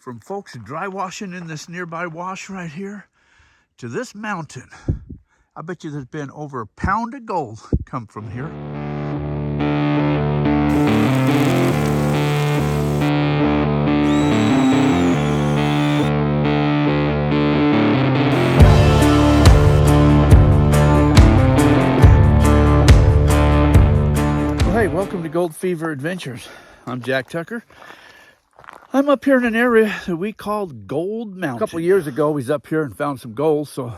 From folks dry washing in this nearby wash right here to this mountain. I bet you there's been over a pound of gold come from here. Well, hey, welcome to Gold Fever Adventures. I'm Jack Tucker. I'm up here in an area that we called Gold Mountain. A couple of years ago, we was up here and found some gold, so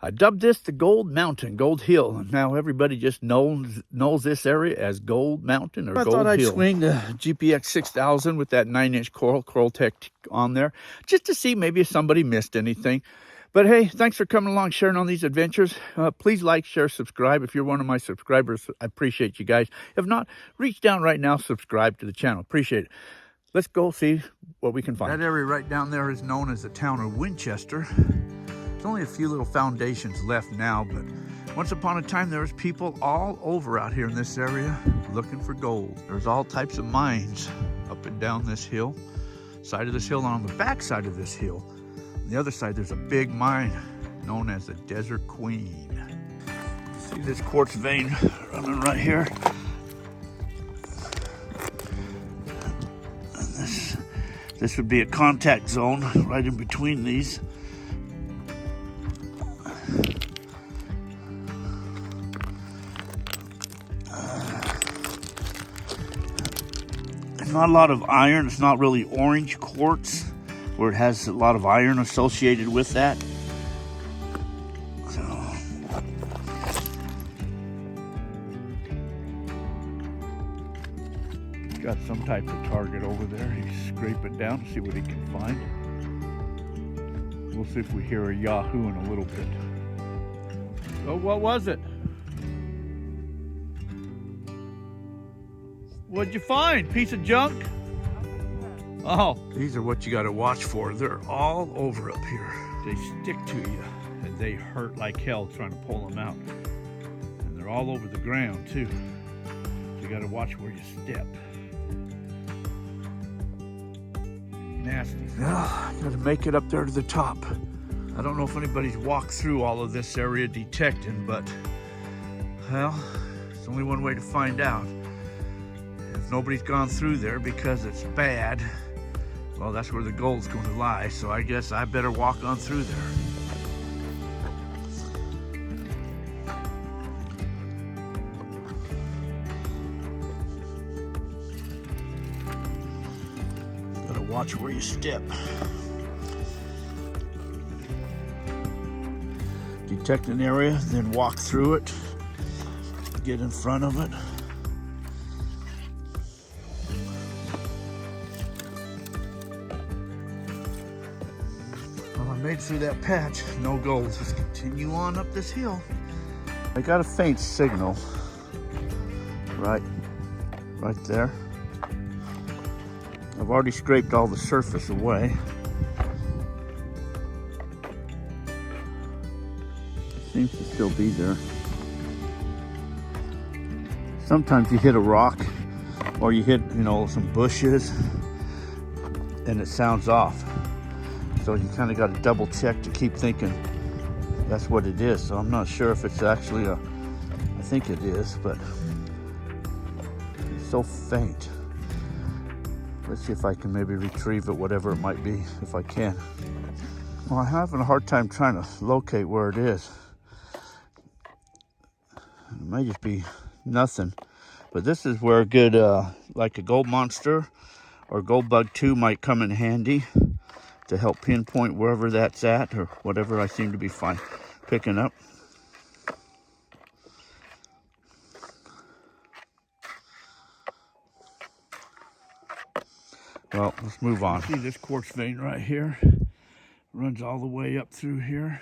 I dubbed this the Gold Mountain, Gold Hill, and now everybody just knows this area as Gold Mountain or Gold Hill. I thought I'd swing the GPX 6000 with that 9-inch Coiltek on there, just to see maybe if somebody missed anything. But hey, thanks for coming along, sharing on these adventures. Please like, share, subscribe. If you're one of my subscribers, I appreciate you guys. If not, reach down right now, subscribe to the channel. Appreciate it. Let's go see what we can find. That area right down there is known as the town of Winchester. There's only a few little foundations left now, but once upon a time there was people all over out here in this area looking for gold. There's all types of mines up and down this hill, side of this hill, and on the back side of this hill. On the other side there's a big mine known as the Desert Queen. See this quartz vein running right here? This would be a contact zone right in between these. There's not a lot of iron. It's not really orange quartz, where it has a lot of iron associated with that. So, got some type of target over there. He's scrape it down to see what he can find. We'll see if we hear a yahoo in a little bit. So what was it? What'd you find? Piece of junk? Oh, these are what you got to watch for. They're all over up here. They stick to you and they hurt like hell trying to pull them out. And they're all over the ground too. So you got to watch where you step. Nasty. Well, gotta make it up there to the top. I don't know if anybody's walked through all of this area detecting, but well, there's only one way to find out. If nobody's gone through there because it's bad, well, that's where the gold's going to lie. So I guess I better walk on through there. Watch where you step. Detect an area, then walk through it. Get in front of it. Well, I made it through that patch. No gold. Let's continue on up this hill. I got a faint signal. Right there. I've already scraped all the surface away. It seems to still be there. Sometimes you hit a rock or you hit, some bushes and it sounds off. So you kind of got to double check to keep thinking that's what it is. So I'm not sure if it's actually I think it is, but it's so faint. Let's see if I can maybe retrieve it, whatever it might be, if I can. Well, I'm having a hard time trying to locate where it is. It might just be nothing. But this is where a good, like a gold monster or gold bug 2 might come in handy to help pinpoint wherever that's at or whatever I seem to be picking up. Well, let's move on. See this quartz vein right here? Runs all the way up through here.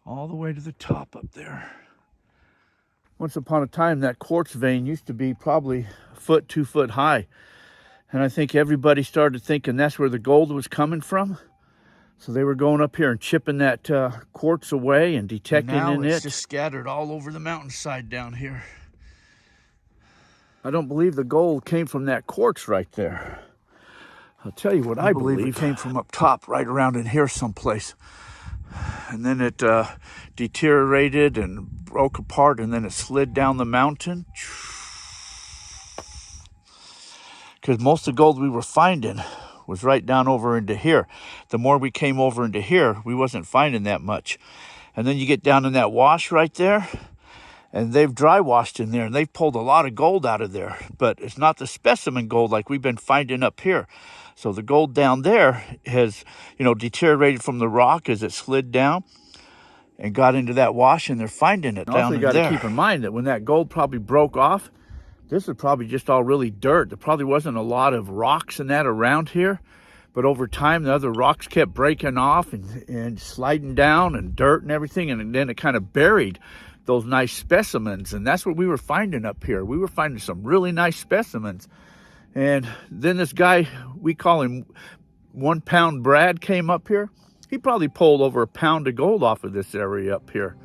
All the way to the top up there. Once upon a time, that quartz vein used to be probably a foot, 2 foot high. And I think everybody started thinking that's where the gold was coming from. So they were going up here and chipping that quartz away and detecting in it. Now it's just scattered all over the mountainside down here. I don't believe the gold came from that quartz right there. I'll tell you what I believe. It came from up top, right around in here someplace. And then it deteriorated and broke apart, and then it slid down the mountain. Because most of the gold we were finding was right down over into here. The more we came over into here, we wasn't finding that much. And then you get down in that wash right there, and they've dry washed in there, and they've pulled a lot of gold out of there. But it's not the specimen gold like we've been finding up here. So the gold down there has, deteriorated from the rock as it slid down and got into that wash, and they're finding it down in there. Also, you got to keep in mind that when that gold probably broke off, this is probably just all really dirt. There probably wasn't a lot of rocks and that around here. But over time, the other rocks kept breaking off and sliding down, and dirt and everything. And then it kind of buried those nice specimens. And that's what we were finding up here. We were finding some really nice specimens. And then this guy, we call him 1 Pound Brad, came up here. He probably pulled over a pound of gold off of this area up here.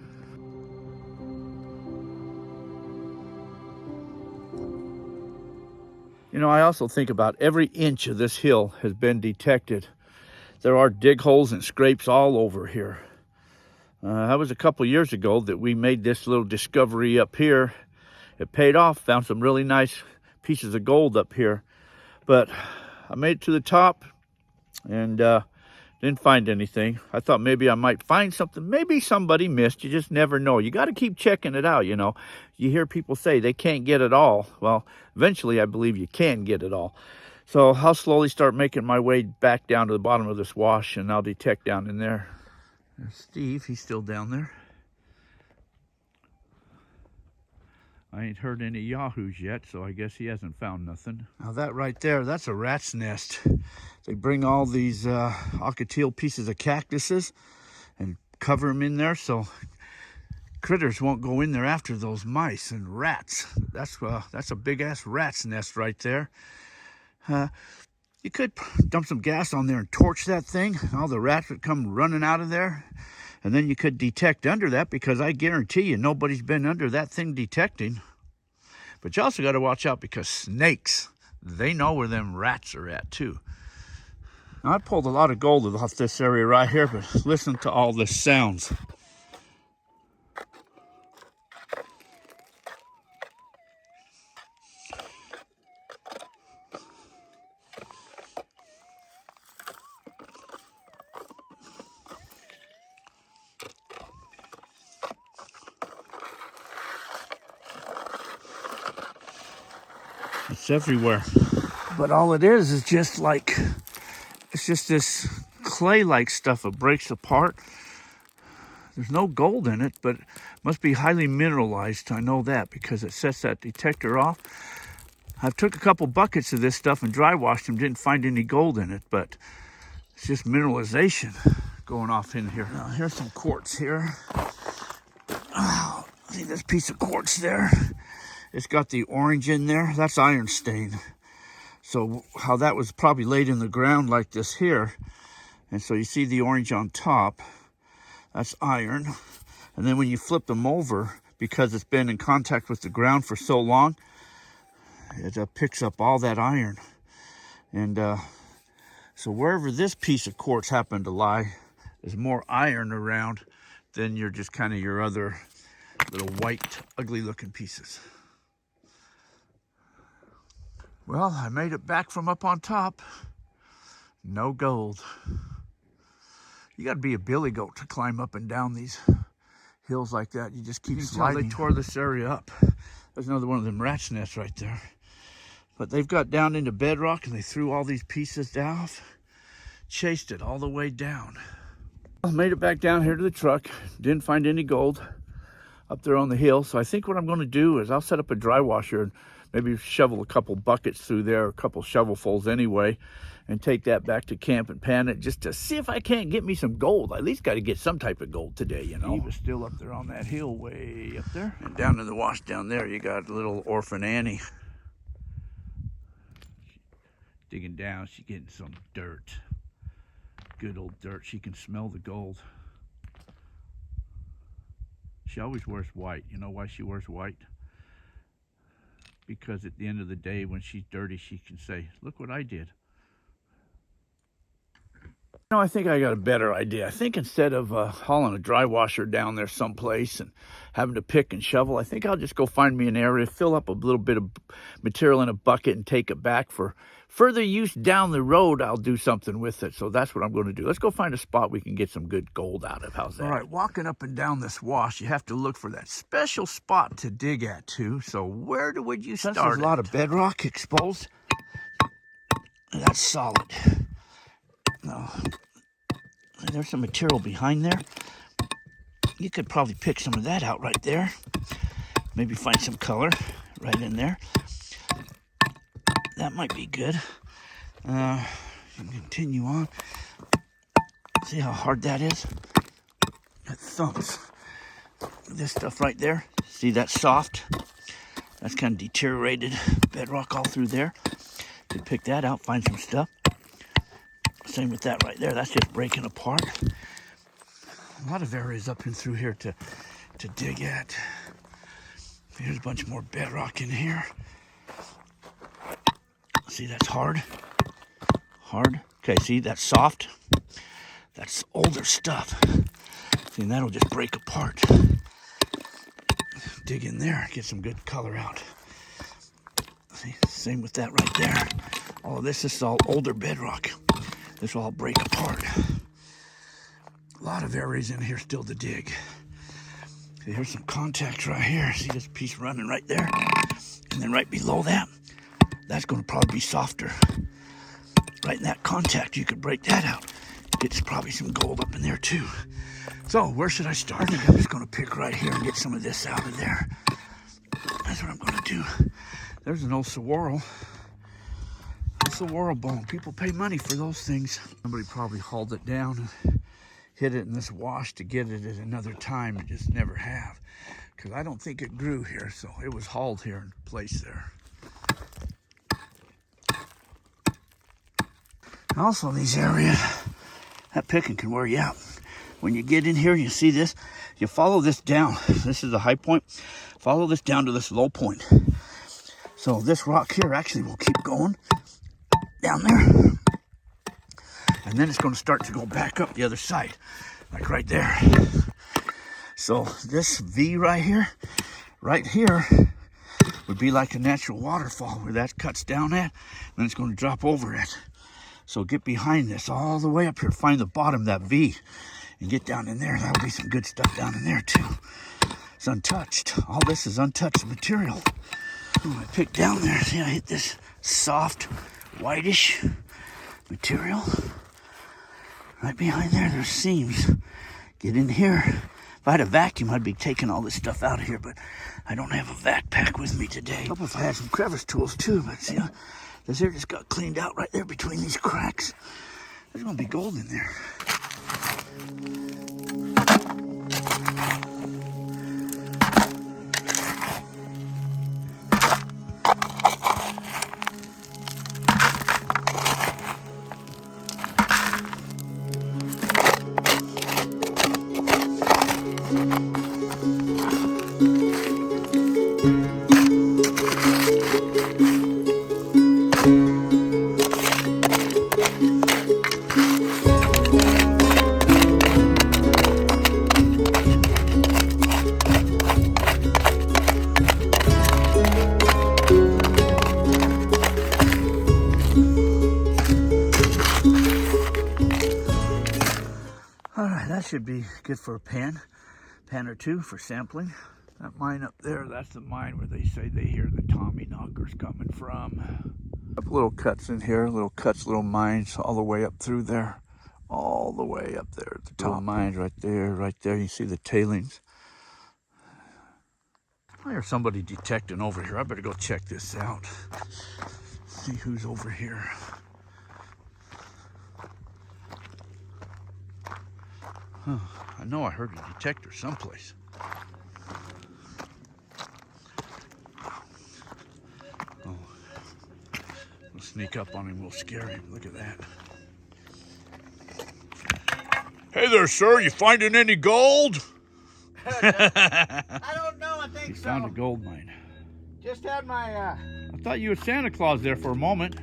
I also think about every inch of this hill has been detected. There are dig holes and scrapes all over here. That was a couple years ago that we made this little discovery up here. It paid off, found some really nice pieces of gold up here. But I made it to the top and didn't find anything. I thought maybe I might find something. Maybe somebody missed. You just never know. You got to keep checking it out, You hear people say they can't get it all. Well, eventually I believe you can get it all. So I'll slowly start making my way back down to the bottom of this wash, and I'll detect down in there. There's Steve. He's still down there. I ain't heard any yahoos yet, so I guess he hasn't found nothing. Now that right there, that's a rat's nest. They bring all these ocotillo pieces of cactuses and cover them in there so critters won't go in there after those mice and rats. That's a big-ass rat's nest right there. You could dump some gas on there and torch that thing. All the rats would come running out of there. And then you could detect under that, because I guarantee you nobody's been under that thing detecting. But you also got to watch out, because snakes, they know where them rats are at too. Now, I pulled a lot of gold off this area right here, but listen to all the sounds. It's everywhere. But all it is just like, it's just this clay-like stuff. It breaks apart. There's no gold in it, but it must be highly mineralized. I know that because it sets that detector off. I've took a couple buckets of this stuff and dry washed them. Didn't find any gold in it, but it's just mineralization going off in here. Now, here's some quartz here. Oh, see this piece of quartz there? It's got the orange in there. That's iron stain. So how that was probably laid in the ground like this here. And so you see the orange on top. That's iron. And then when you flip them over, because it's been in contact with the ground for so long, it picks up all that iron. And so wherever this piece of quartz happened to lie, there's more iron around than your other little white, ugly looking pieces. Well, I made it back from up on top. No gold. You got to be a billy goat to climb up and down these hills like that. You just keep sliding. They tore this area up. There's another one of them rat's nests right there. But they've got down into bedrock, and they threw all these pieces down, chased it all the way down. I made it back down here to the truck. Didn't find any gold up there on the hill. So I think what I'm going to do is I'll set up a dry washer and maybe shovel a couple buckets through there, a couple shovelfuls anyway, and take that back to camp and pan it just to see if I can't get me some gold. I at least got to get some type of gold today, He was still up there on that hill way up there. And down in the wash down there, you got little orphan Annie. Digging down, she's getting some dirt. Good old dirt. She can smell the gold. She always wears white. You know why she wears white? because at the end of the day, when she's dirty, she can say, look what I did. No, I think I got a better idea. I think instead of hauling a dry washer down there someplace and having to pick and shovel, I think I'll just go find me an area, fill up a little bit of material in a bucket and take it back for further use down the road. I'll do something with it. So that's what I'm going to do. Let's go find a spot we can get some good gold out of. How's that? All right, walking up and down this wash, you have to look for that special spot to dig at too. So where would you start? There's a lot of bedrock exposed. That's solid. No. There's some material behind there. You could probably pick some of that out right there. Maybe find some color right in there. That might be good. Continue on. See how hard that is? That thumps. This stuff right there. See, that's soft. That's kind of deteriorated bedrock all through there. Could pick that out, find some stuff. Same with that right there. That's just breaking apart. A lot of areas up and through here to dig at. Here's a bunch more bedrock in here. See, that's hard. Hard. Okay, see, that's soft. That's older stuff. See, and that'll just break apart. Dig in there, get some good color out. See, same with that right there. All of this is all older bedrock. This will all break apart. A lot of areas in here still to dig. See, here's some contacts right here. See this piece running right there? And then right below that, that's going to probably be softer. Right in that contact, you could break that out. Get probably some gold up in there too. So where should I start? I think I'm just going to pick right here and get some of this out of there. That's what I'm going to do. There's an old saguaro. Saguaro bone. People pay money for those things. Somebody probably hauled it down and hid it in this wash to get it at another time and just never have. Because I don't think it grew here, so it was hauled here and placed there. Also in these areas, that picking can wear you out. When you get in here and you see this, you follow this down. This is the high point. Follow this down to this low point. So this rock here actually will keep going down there, and then it's going to start to go back up the other side, like right there. So this V right here would be like a natural waterfall where that cuts down at, and then it's going to drop over it. So get behind this all the way up here, find the bottom of that V, and get down in there. That'll be some good stuff down in there too. It's untouched. All this is untouched material. When I pick down there, see, I hit this soft whitish material. Right behind there, there's seams. Get in here. If I had a vacuum, I'd be taking all this stuff out of here, but I don't have a vac pack with me today. I hope if I had some crevice tools too, but see, this here just got cleaned out right there between these cracks. There's gonna be gold in there. That should be good for a pan or two for sampling. That mine up there, that's the mine where they say they hear the Tommy knockers coming from. Little cuts in here, little cuts, little mines all the way up through there. All the way up there at the top. Little mines right there. You see the tailings. I hear somebody detecting over here. I better go check this out. See who's over here. Huh. I know I heard a detector someplace. Oh. We'll sneak up on him, we'll scare him. Look at that. Hey there, sir, you finding any gold? I don't know, I think He so. found a gold mine. Just had my, I thought you were Santa Claus there for a moment.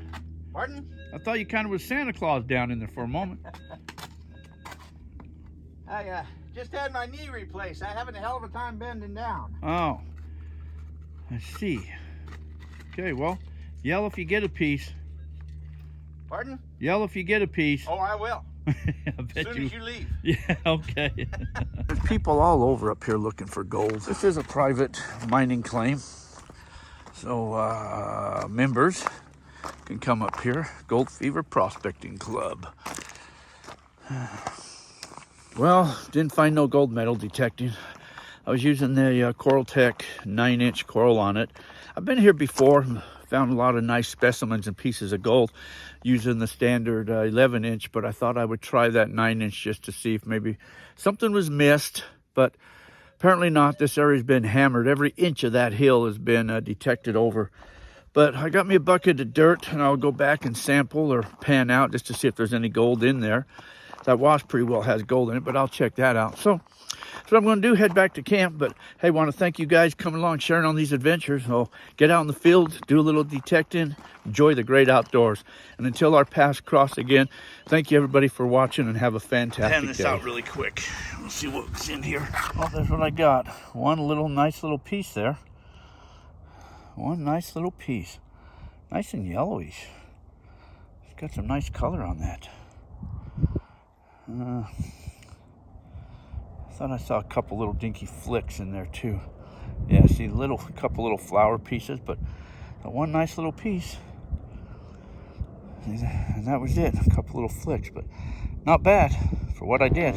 Pardon? I thought you kind of was Santa Claus down in there for a moment. I just had my knee replaced. I'm having a hell of a time bending down. Oh, I see. Okay, well, yell if you get a piece. Pardon? Yell if you get a piece. Oh, I will. I bet As soon as you leave. Yeah, okay. There's people all over up here looking for gold. This is a private mining claim. So members can come up here. Gold Fever Prospecting Club. Well, didn't find no gold metal detecting. I was using the Coiltek 9-inch coil on it. I've been here before, found a lot of nice specimens and pieces of gold using the standard 11-inch, but I thought I would try that 9-inch just to see if maybe something was missed, but apparently not. This area's been hammered. Every inch of that hill has been detected over. But I got me a bucket of dirt, and I'll go back and sample or pan out just to see if there's any gold in there. That wash pretty well has gold in it, but I'll check that out. So that's what I'm going to do, head back to camp. But hey, want to thank you guys coming along, sharing on these adventures. So get out in the field, do a little detecting, enjoy the great outdoors. And until our paths cross again, thank you everybody for watching and have a fantastic day. Pan this out really quick. We'll see what's in here. Oh, there's what I got. One nice little piece there. One nice little piece. Nice and yellowish. It's got some nice color on that. I thought I saw a couple little dinky flicks in there too. Yeah, see a couple little flower pieces, but one nice little piece. And that was it. A couple little flicks, but not bad for what I did.